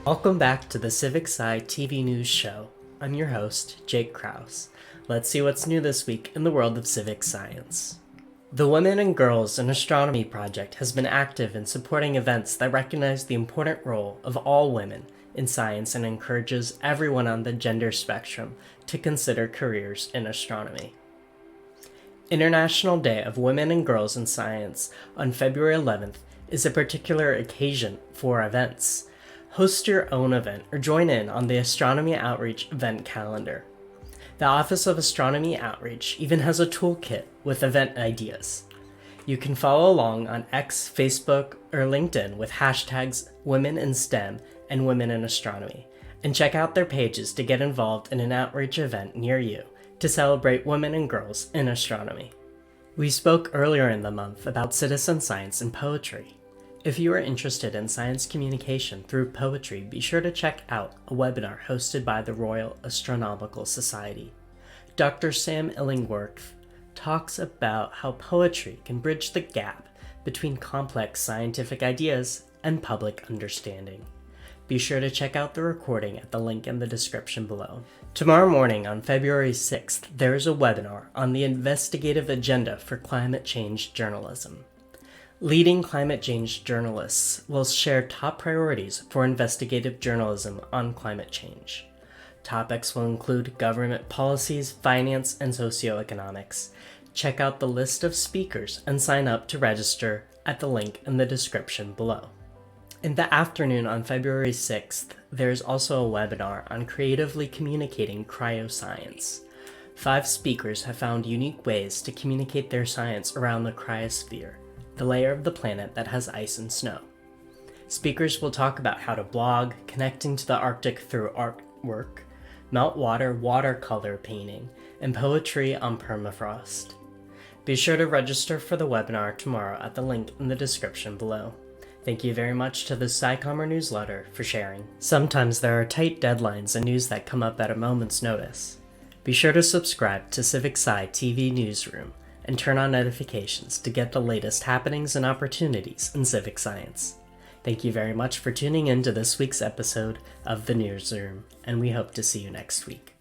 Welcome back to the CivicSciTV News Show. I'm your host, Jake Krauss. Let's see what's new this week in the world of civic science. The Women and Girls in Astronomy project has been active in supporting events that recognize the important role of all women in science and encourages everyone on the gender spectrum to consider careers in astronomy. International Day of Women and Girls in Science on February 11th is a particular occasion for events. Host your own event or join in on the Astronomy Outreach event calendar. The Office of Astronomy Outreach even has a toolkit with event ideas. You can follow along on X, Facebook, or LinkedIn with hashtags Women in STEM and Women in Astronomy, and check out their pages to get involved in an outreach event near you to celebrate women and girls in astronomy. We spoke earlier in the month about citizen science and poetry. If you are interested in science communication through poetry, be sure to check out a webinar hosted by the Royal Astronomical Society. Dr. Sam Illingworth talks about how poetry can bridge the gap between complex scientific ideas and public understanding. Be sure to check out the recording at the link in the description below. Tomorrow morning on February 6th, there is a webinar on the investigative agenda for climate change journalism. Leading climate change journalists will share top priorities for investigative journalism on climate change. Topics will include government policies, finance, and socioeconomics. Check out the list of speakers and sign up to register at the link in the description below. In the afternoon on February 6th, there is also a webinar on creatively communicating cryoscience. 5 speakers have found unique ways to communicate their science around the cryosphere, the layer of the planet that has ice and snow. Speakers will talk about how to blog, connecting to the Arctic through artwork, meltwater watercolor painting, and poetry on permafrost. Be sure to register for the webinar tomorrow at the link in the description below. Thank you very much to the scicomm newsletter for sharing. Sometimes there are tight deadlines and news that come up at a moment's notice. Be sure to subscribe to CivicSciTV Newsroom and turn on notifications to get the latest happenings and opportunities in civic science. Thank you very much for tuning in to this week's episode of the Newsroom, and we hope to see you next week.